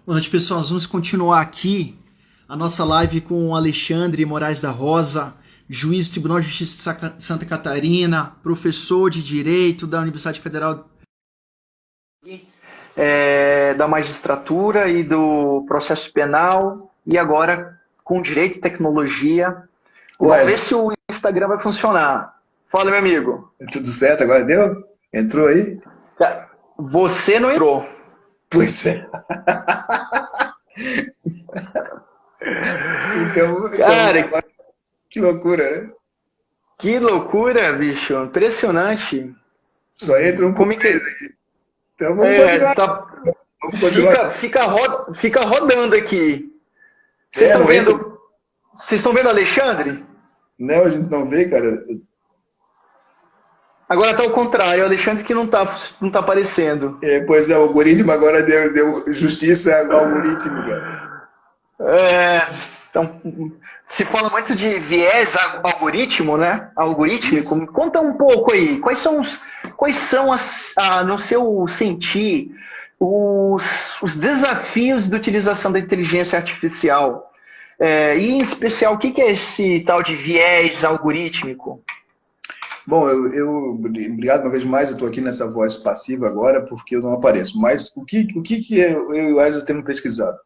Boa noite, pessoal. Nós vamos continuar aqui a nossa live com o Alexandre Moraes da Rosa, juiz do Tribunal de Justiça de Santa Catarina, professor de Direito da Universidade Federal da magistratura e do processo penal, e agora com direito e tecnologia. Vamos ver se o Instagram vai funcionar. Fala, meu amigo. Tudo certo? Agora deu? Entrou aí? Você não entrou. Pois é. Então, cara, agora, que loucura, né? Que loucura, bicho. Impressionante. Só entra um por vez aí. Então vamos continuar. Vamos continuar. Fica rodando aqui. Vocês estão vendo Alexandre? Não, a gente não vê, cara. Agora tá ao contrário, o Alexandre que não tá aparecendo. Pois é, o algoritmo agora deu justiça ao algoritmo, cara. Então, se fala muito de viés algoritmo, né? Algorítmico. Isso. Conta um pouco aí, quais são no seu sentir, os desafios da utilização da inteligência artificial? E, em especial, o que é esse tal de viés algorítmico? Bom, obrigado uma vez mais, eu estou aqui nessa voz passiva agora, porque eu não apareço. Mas o que eu e o Wesley temos pesquisado?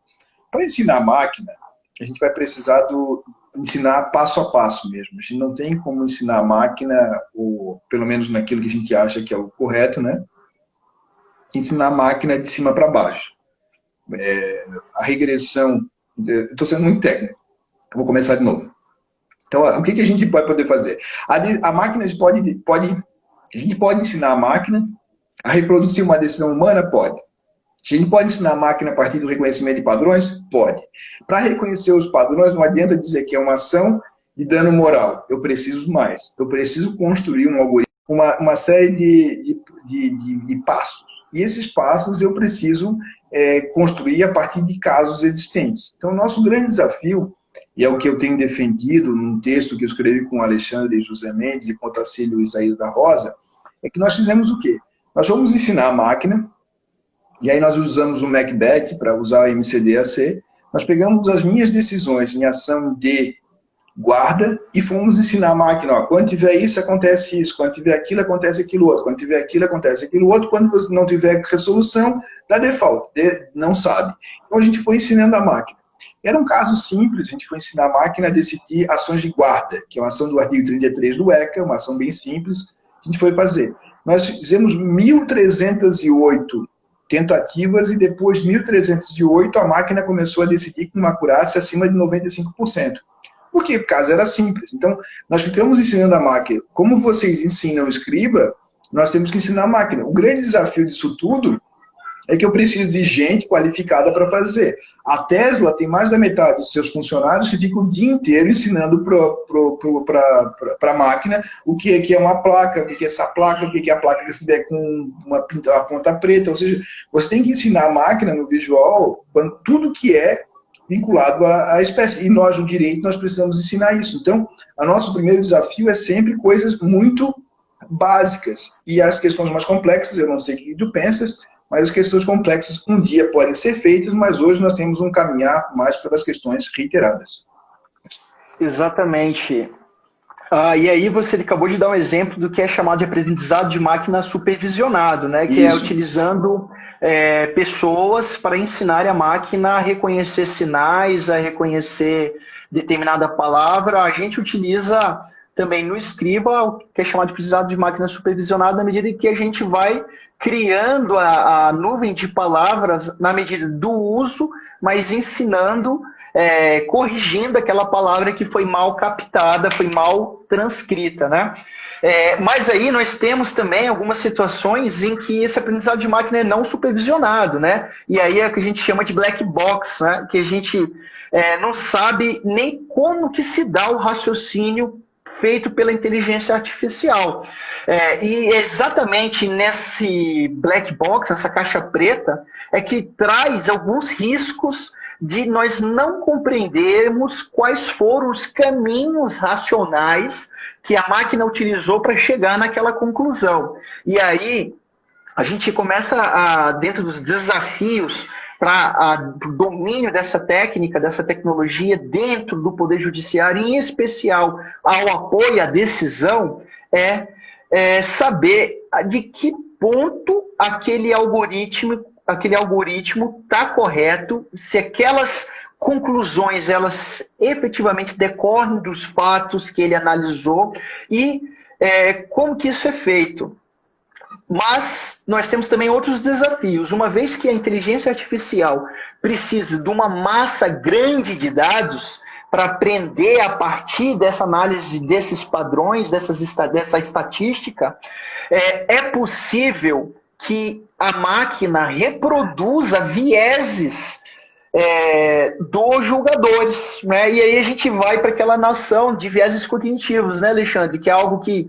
Para ensinar a máquina, a gente vai precisar ensinar passo a passo mesmo. A gente não tem como ensinar a máquina, ou pelo menos naquilo que a gente acha que é o correto, né? Ensinar a máquina de cima para baixo. A regressão, estou sendo muito técnico, eu vou começar de novo. Então, o que a gente pode poder fazer? A máquina, a gente pode ensinar a máquina a reproduzir uma decisão humana? Pode. A gente pode ensinar a máquina a partir do reconhecimento de padrões? Pode. Para reconhecer os padrões, não adianta dizer que é uma ação de dano moral. Eu preciso mais. Eu preciso construir um algoritmo, uma série de passos. E esses passos eu preciso construir a partir de casos existentes. Então, o nosso grande desafio, e é o que eu tenho defendido num texto que eu escrevi com Alexandre José Mendes e com Otacílio Isaías da Rosa, é que nós fizemos o quê? Nós vamos ensinar a máquina, e aí nós usamos o Macbeth para usar o MCDAC, nós pegamos as minhas decisões em ação de guarda e fomos ensinar a máquina, ó, quando tiver isso, acontece isso, quando tiver aquilo, acontece aquilo outro, quando tiver aquilo, acontece aquilo outro, quando você não tiver resolução, dá default, não sabe. Então a gente foi ensinando a máquina. Era um caso simples, a gente foi ensinar a máquina a decidir ações de guarda, que é uma ação do artigo 33 do ECA, uma ação bem simples, a gente foi fazer. Nós fizemos 1.308 tentativas e depois de 1.308 a máquina começou a decidir com uma acurácia acima de 95%. Por quê? Porque o caso era simples. Então, nós ficamos ensinando a máquina. Como vocês ensinam o escriba, nós temos que ensinar a máquina. O grande desafio disso tudo é que eu preciso de gente qualificada para fazer. A Tesla tem mais da metade dos seus funcionários que ficam o dia inteiro ensinando para a máquina o que é uma placa, o que é essa placa, o que é a placa que se tiver com uma ponta preta. Ou seja, você tem que ensinar a máquina no visual tudo que é vinculado à espécie. E nós, no direito, nós precisamos ensinar isso. Então, o nosso primeiro desafio é sempre coisas muito básicas. E as questões mais complexas, eu não sei o que tu pensas, mas as questões complexas um dia podem ser feitas, mas hoje nós temos um caminhar mais pelas questões reiteradas. Exatamente. E aí você acabou de dar um exemplo do que é chamado de aprendizado de máquina supervisionado, né? Que é utilizando pessoas para ensinar a máquina a reconhecer sinais, a reconhecer determinada palavra. A gente utiliza também no Escriba o que é chamado de aprendizado de máquina supervisionada na medida em que a gente vai criando a nuvem de palavras na medida do uso, mas ensinando, corrigindo aquela palavra que foi mal captada, foi mal transcrita, né? Mas aí nós temos também algumas situações em que esse aprendizado de máquina é não supervisionado, né? E aí é o que a gente chama de black box, né? Que a gente não sabe nem como que se dá o raciocínio feito pela inteligência artificial. E exatamente nesse black box, nessa caixa preta, é que traz alguns riscos de nós não compreendermos quais foram os caminhos racionais que a máquina utilizou para chegar naquela conclusão. E aí a gente começa, dentro dos desafios para o domínio dessa técnica, dessa tecnologia dentro do Poder Judiciário, em especial ao apoio à decisão, é saber de que ponto aquele algoritmo está correto, se aquelas conclusões elas efetivamente decorrem dos fatos que ele analisou e como que isso é feito. Mas nós temos também outros desafios. Uma vez que a inteligência artificial precisa de uma massa grande de dados para aprender a partir dessa análise desses padrões, dessa estatística, é possível que a máquina reproduza vieses dos julgadores, né? E aí a gente vai para aquela noção de vieses cognitivos, né, Alexandre? Que é algo que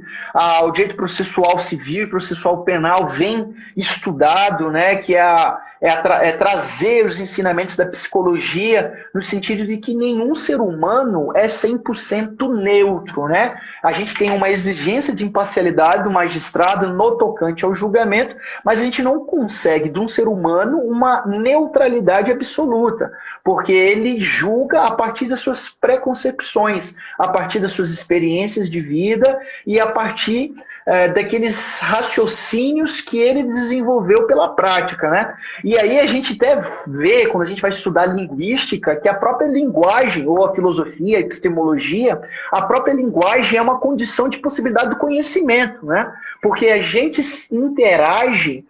o direito processual civil e processual penal vem estudado, né? Que é trazer os ensinamentos da psicologia no sentido de que nenhum ser humano é 100% neutro, né? A gente tem uma exigência de imparcialidade do magistrado no tocante ao julgamento, mas a gente não consegue de um ser humano uma neutralidade absoluta, porque ele julga a partir das suas preconcepções, a partir das suas experiências de vida e a partir daqueles raciocínios que ele desenvolveu pela prática, né? E aí a gente até vê, quando a gente vai estudar linguística, que a própria linguagem, ou a filosofia, a epistemologia, a própria linguagem é uma condição de possibilidade do conhecimento, né? Porque a gente interage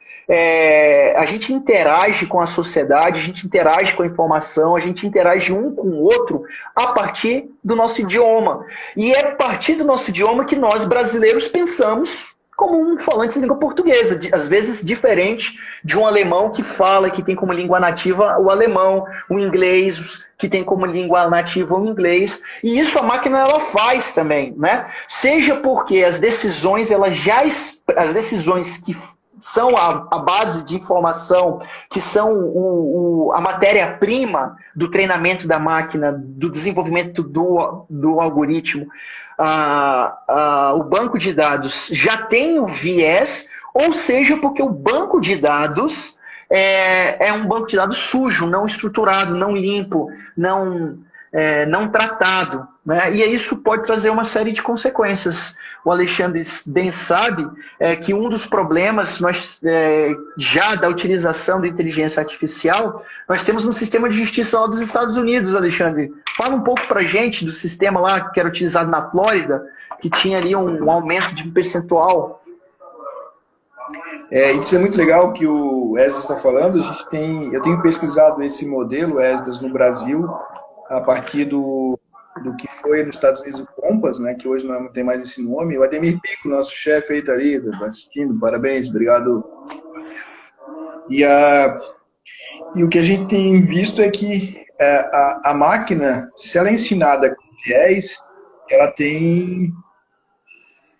com a sociedade, a gente interage com a informação, a gente interage um com o outro a partir do nosso idioma. E é a partir do nosso idioma que nós, brasileiros, pensamos como um falante de língua portuguesa, às vezes diferente de um alemão que fala, que tem como língua nativa o alemão, o inglês, que tem como língua nativa o inglês. E isso a máquina ela faz também, né? Seja porque as decisões que são a base de informação, que são a matéria-prima do treinamento da máquina, do desenvolvimento do algoritmo, o banco de dados já tem o viés, ou seja, porque o banco de dados é um banco de dados sujo, não estruturado, não limpo, não tratado, né? E isso pode trazer uma série de consequências. O Alexandre bem sabe que um dos problemas já da utilização da inteligência artificial, nós temos no sistema de justiça lá dos Estados Unidos, Alexandre. Fala um pouco para a gente do sistema lá que era utilizado na Flórida, que tinha ali um aumento de percentual. Isso é muito legal que o Esdras está falando. Eu tenho pesquisado esse modelo, Esdras, no Brasil, a partir do que foi nos Estados Unidos o Compass, né, que hoje não tem mais esse nome. O Ademir Pico, nosso chefe aí, está ali, assistindo, parabéns, obrigado. E o que a gente tem visto é que a máquina, se ela é ensinada com viés,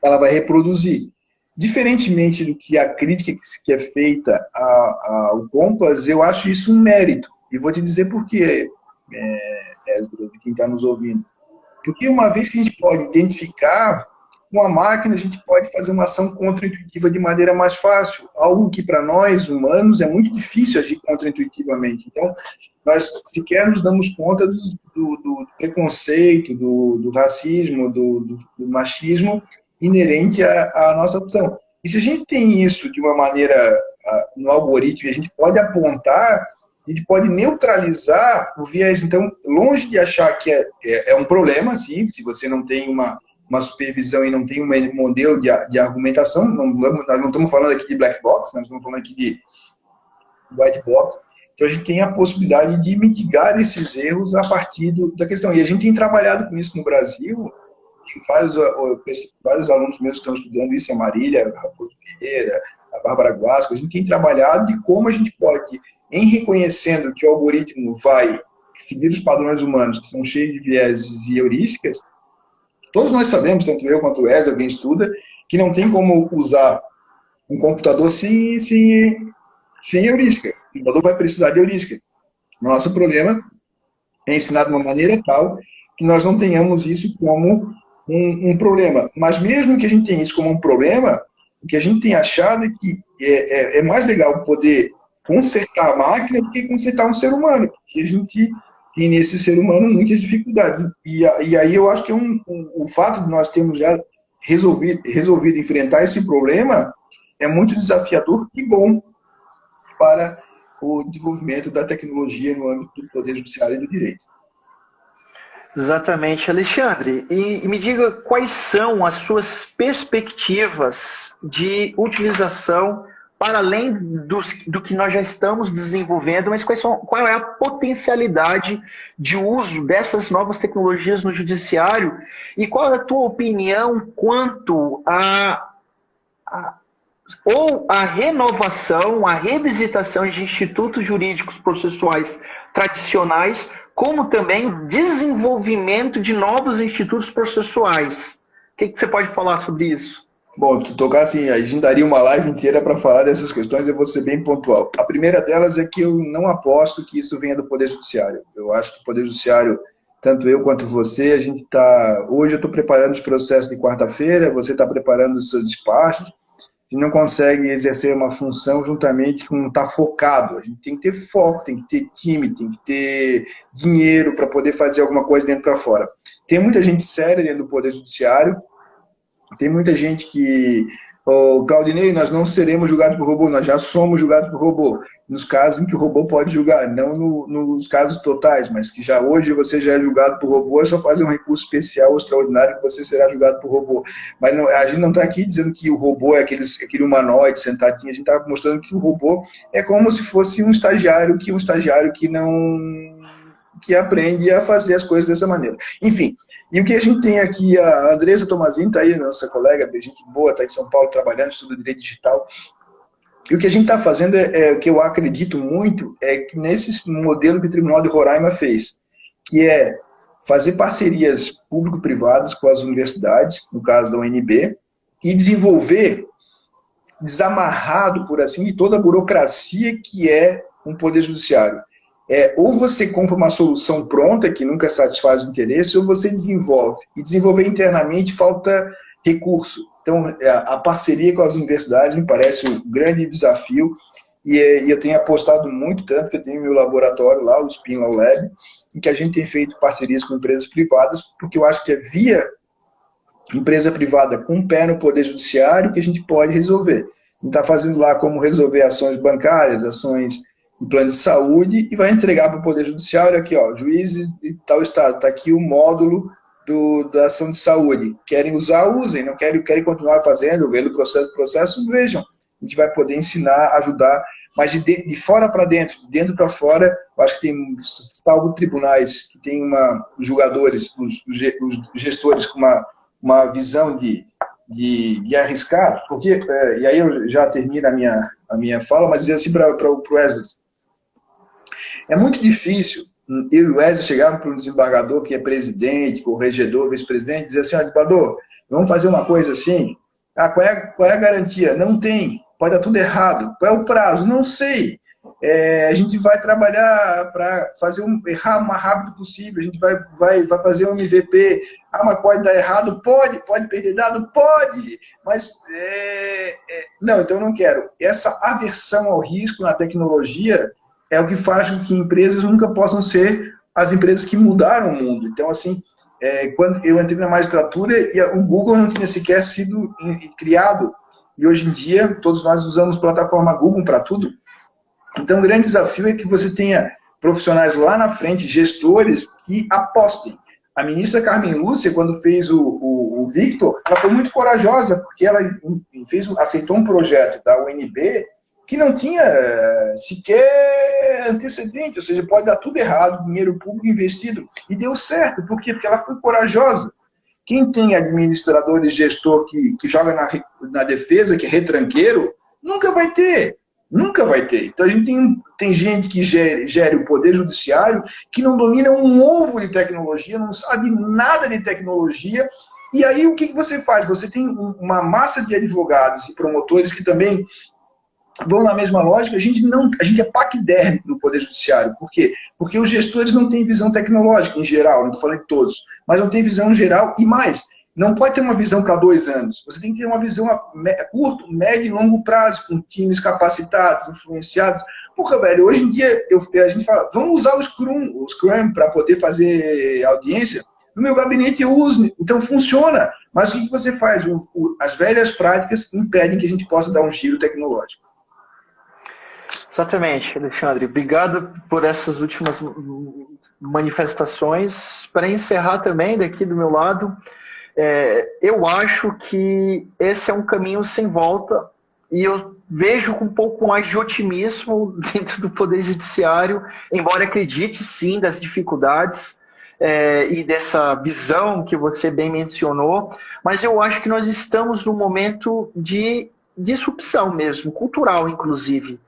ela vai reproduzir. Diferentemente do que a crítica que é feita ao Compass, eu acho isso um mérito. E vou te dizer por quê, quem está nos ouvindo. Porque uma vez que a gente pode identificar com a máquina, a gente pode fazer uma ação contra-intuitiva de maneira mais fácil, algo que para nós, humanos, é muito difícil agir contra-intuitivamente. Então, nós sequer nos damos conta do preconceito, do racismo, do machismo inerente à nossa opção. E se a gente tem isso de uma maneira no algoritmo, a gente pode apontar, a gente pode neutralizar o viés. Então, longe de achar que é um problema, sim, se você não tem uma supervisão e não tem um modelo de argumentação, nós não estamos falando aqui de black box, nós estamos falando aqui de white box. Então, a gente tem a possibilidade de mitigar esses erros a partir da questão. E a gente tem trabalhado com isso no Brasil. Vários alunos meus que estão estudando isso, a Marília, a Raposo Ferreira, a Bárbara Guasco, a gente tem trabalhado de como a gente pode, em reconhecendo que o algoritmo vai seguir os padrões humanos, que são cheios de vieses e heurísticas, todos nós sabemos, tanto eu quanto o Ezra, quem estuda, que não tem como usar um computador sem heurística. O computador vai precisar de heurística. Nosso problema é ensinar de uma maneira tal que nós não tenhamos isso como um problema. Mas mesmo que a gente tenha isso como um problema, o que a gente tem achado é que é mais legal poder consertar a máquina do que consertar um ser humano, porque a gente tem nesse ser humano muitas dificuldades. E aí eu acho que o fato de nós termos já resolvido enfrentar esse problema é muito desafiador e bom para o desenvolvimento da tecnologia no âmbito do Poder Judiciário e do direito. Exatamente, Alexandre. E me diga quais são as suas perspectivas de utilização para além do que nós já estamos desenvolvendo, mas qual é a potencialidade de uso dessas novas tecnologias no judiciário e qual é a tua opinião quanto ou a renovação, a revisitação de institutos jurídicos processuais tradicionais, como também o desenvolvimento de novos institutos processuais. O que você pode falar sobre isso? Bom, tu tocar assim, a gente daria uma live inteira para falar dessas questões, eu vou ser bem pontual. A primeira delas é que eu não aposto que isso venha do Poder Judiciário. Eu acho que o Poder Judiciário, tanto eu quanto você, a gente está... Hoje eu estou preparando os processos de quarta-feira, você está preparando os seus despachos, a gente não consegue exercer uma função juntamente com estar focado. A gente tem que ter foco, tem que ter time, tem que ter dinheiro para poder fazer alguma coisa dentro para fora. Tem muita gente séria dentro do Poder Judiciário, tem muita gente que, Claudinei, nós não seremos julgados por robô, nós já somos julgados por robô. Nos casos em que o robô pode julgar, não nos casos totais, mas que já hoje você já é julgado por robô, é só fazer um recurso especial ou extraordinário que você será julgado por robô. Mas não, a gente não está aqui dizendo que o robô é aquele humanoide sentadinho, a gente está mostrando que o robô é como se fosse um estagiário que não... que aprende a fazer as coisas dessa maneira. Enfim, e o que a gente tem aqui, a Andressa Tomazini está aí, nossa colega, gente boa, está em São Paulo trabalhando, estuda Direito Digital, e o que a gente está fazendo o que eu acredito muito, é que nesse modelo que o Tribunal de Roraima fez, que é fazer parcerias público-privadas com as universidades, no caso da UNB, e desenvolver, desamarrado, por assim, de toda a burocracia que é um poder judiciário. Ou você compra uma solução pronta, que nunca satisfaz o interesse, ou você desenvolve. E desenvolver internamente falta recurso. Então, a parceria com as universidades me parece um grande desafio, e eu tenho apostado muito, tanto que eu tenho meu laboratório lá, o Spin Law Lab, em que a gente tem feito parcerias com empresas privadas, porque eu acho que é via empresa privada com um pé no Poder Judiciário que a gente pode resolver. A gente está fazendo lá como resolver ações bancárias, ações de plano de saúde, e vai entregar para o Poder Judiciário aqui, ó, juiz de tal estado, está aqui o módulo da ação de saúde. Querem usar, usem, não querem continuar fazendo, vendo o processo, vejam. A gente vai poder ensinar, ajudar, mas de fora para dentro, de dentro para fora, eu acho que tem, salvo tribunais, que tem os julgadores, os gestores com uma visão de arriscar, porque, e aí eu já termino a minha fala, mas dizer assim para o Wesley, é muito difícil eu e o Wesley chegarmos para um desembargador que é presidente, corregedor, vice-presidente, dizer assim, desembargador, vamos fazer uma coisa assim, qual é a garantia? Não tem, pode dar tudo errado, qual é o prazo? Não sei, a gente vai trabalhar para errar o mais rápido possível, a gente vai fazer um MVP, mas pode dar errado? Pode perder dado? Pode, mas não, então eu não quero. Essa aversão ao risco na tecnologia é o que faz com que empresas nunca possam ser as empresas que mudaram o mundo. Então, assim, quando eu entrei na magistratura, o Google não tinha sequer sido criado, e hoje em dia todos nós usamos plataforma Google para tudo. Então, o grande desafio é que você tenha profissionais lá na frente, gestores, que apostem. A ministra Carmen Lúcia, quando fez o Victor, ela foi muito corajosa, porque ela aceitou um projeto da UNB que não tinha sequer antecedente, ou seja, pode dar tudo errado, dinheiro público investido, e deu certo. Por quê? Porque ela foi corajosa. Quem tem administrador e gestor que joga na defesa, que é retranqueiro, nunca vai ter. Nunca vai ter. Então a gente tem gente que gere o Poder Judiciário que não domina um ovo de tecnologia, não sabe nada de tecnologia, e aí o que você faz? Você tem uma massa de advogados e promotores que também vão na mesma lógica. A gente é paquidérmico no Poder Judiciário. Por quê? Porque os gestores não têm visão tecnológica em geral, não estou falando de todos, mas não tem visão geral, e mais, não pode ter uma visão para 2 anos. Você tem que ter uma visão a curto, médio e longo prazo, com times capacitados, influenciados. Porra, velho, hoje em dia a gente fala, vamos usar o Scrum para poder fazer audiência. No meu gabinete eu uso, então funciona. Mas o que você faz? As velhas práticas impedem que a gente possa dar um giro tecnológico. Exatamente, Alexandre. Obrigado por essas últimas manifestações. Para encerrar também, daqui do meu lado, eu acho que esse é um caminho sem volta e eu vejo com um pouco mais de otimismo dentro do Poder Judiciário, embora acredite sim das dificuldades e dessa visão que você bem mencionou, mas eu acho que nós estamos num momento de disrupção mesmo, cultural inclusive.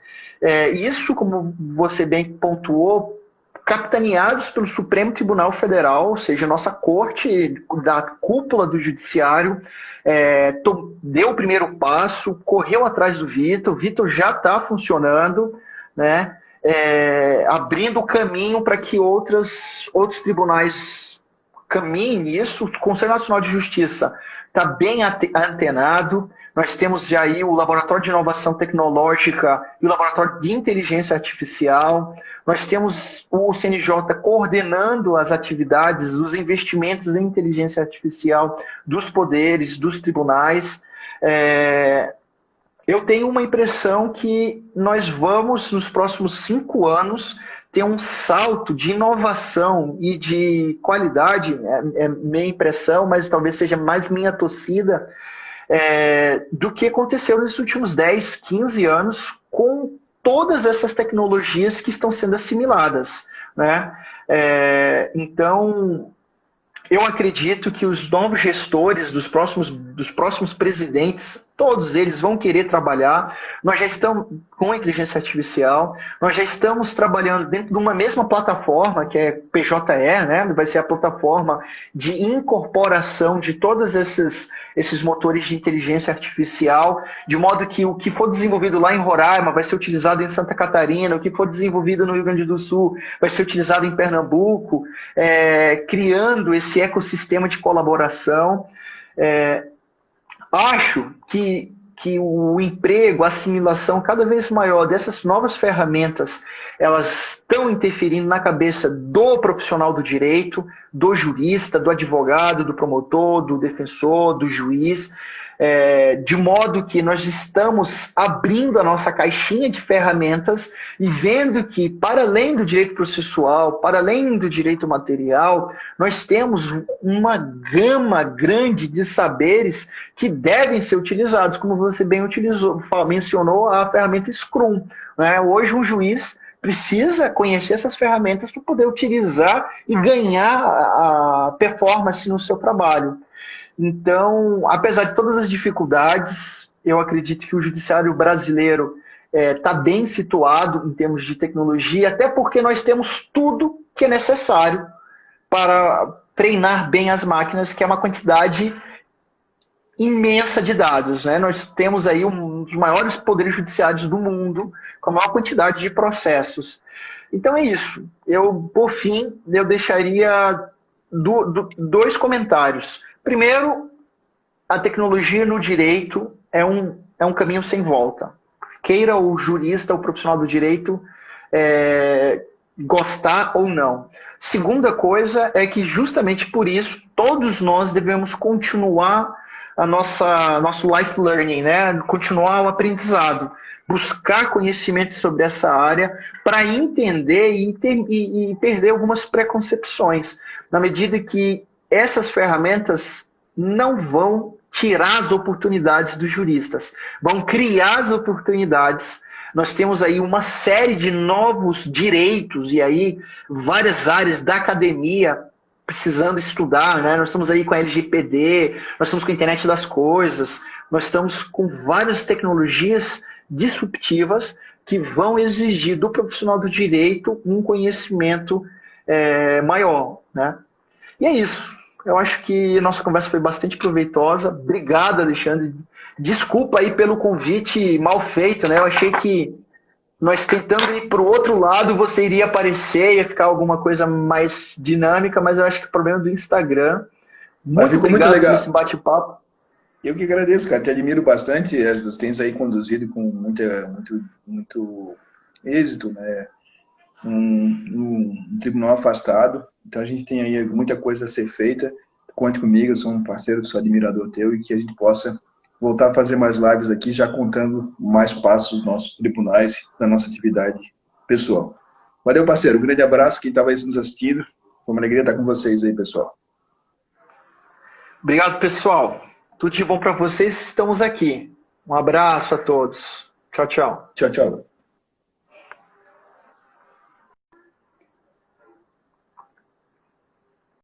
Isso, como você bem pontuou, capitaneados pelo Supremo Tribunal Federal, ou seja, nossa corte da cúpula do judiciário, deu o primeiro passo, correu atrás do Vitor, o Vitor já está funcionando, né? Abrindo o caminho para que outros tribunais caminhem nisso. O Conselho Nacional de Justiça está bem antenado. Nós temos já aí o Laboratório de Inovação Tecnológica e o Laboratório de Inteligência Artificial. Nós temos o CNJ coordenando as atividades, os investimentos em inteligência artificial dos poderes, dos tribunais. Eu tenho uma impressão que nós vamos, nos próximos 5 anos, ter um salto de inovação e de qualidade, é minha impressão, mas talvez seja mais minha torcida, do que aconteceu nos últimos 10, 15 anos com todas essas tecnologias que estão sendo assimiladas, né? Então, eu acredito que os novos gestores dos próximos presidentes, todos eles vão querer trabalhar. Nós já estamos com a inteligência artificial, nós já estamos trabalhando dentro de uma mesma plataforma, que é PJE, né? Vai ser a plataforma de incorporação de todos esses motores de inteligência artificial, de modo que o que for desenvolvido lá em Roraima vai ser utilizado em Santa Catarina, o que for desenvolvido no Rio Grande do Sul vai ser utilizado em Pernambuco, criando esse ecossistema de colaboração. Acho que o emprego, a assimilação cada vez maior dessas novas ferramentas, elas estão interferindo na cabeça do profissional do direito, do jurista, do advogado, do promotor, do defensor, do juiz, de modo que nós estamos abrindo a nossa caixinha de ferramentas e vendo que, para além do direito processual, para além do direito material, nós temos uma gama grande de saberes que devem ser utilizados, como você bem mencionou a ferramenta Scrum, né? Hoje um juiz precisa conhecer essas ferramentas para poder utilizar e ganhar a performance no seu trabalho. Então, apesar de todas as dificuldades, eu acredito que o judiciário brasileiro está bem situado em termos de tecnologia, até porque nós temos tudo que é necessário para treinar bem as máquinas, que é uma quantidade imensa de dados, né? Nós temos aí um dos maiores poderes judiciários do mundo, com a maior quantidade de processos. Então é isso. Por fim, eu deixaria 2 comentários. Primeiro, a tecnologia no direito é um caminho sem volta. Queira o jurista, o profissional do direito, gostar ou não. Segunda coisa é que, justamente por isso, todos nós devemos continuar nosso life learning, né? Continuar o aprendizado, buscar conhecimento sobre essa área para entender e perder algumas preconcepções, na medida que essas ferramentas não vão tirar as oportunidades dos juristas, vão criar as oportunidades. Nós temos aí uma série de novos direitos e aí várias áreas da academia precisando estudar, né? Nós estamos aí com a LGPD, nós estamos com a internet das coisas, nós estamos com várias tecnologias disruptivas que vão exigir do profissional do direito um conhecimento maior, né? E é isso. Eu acho que a nossa conversa foi bastante proveitosa. Obrigado, Alexandre. Desculpa aí pelo convite mal feito, né? Eu achei que nós tentando ir para o outro lado, você iria aparecer, ia ficar alguma coisa mais dinâmica, mas eu acho que o problema é do Instagram. Muito obrigado por esse bate-papo. Eu que agradeço, cara. Te admiro bastante. Os tens aí conduzido com muito êxito, né, um tribunal afastado. Então a gente tem aí muita coisa a ser feita. Conte comigo, eu sou um parceiro, sou admirador teu, e que a gente possa voltar a fazer mais lives aqui, já contando mais passos dos nossos tribunais, da nossa atividade pessoal. Valeu, parceiro. Um grande abraço. Quem estava aí nos assistindo. Foi uma alegria estar com vocês aí, pessoal. Obrigado, pessoal. Tudo de bom para vocês. Estamos aqui. Um abraço a todos. Tchau, tchau. Tchau, tchau.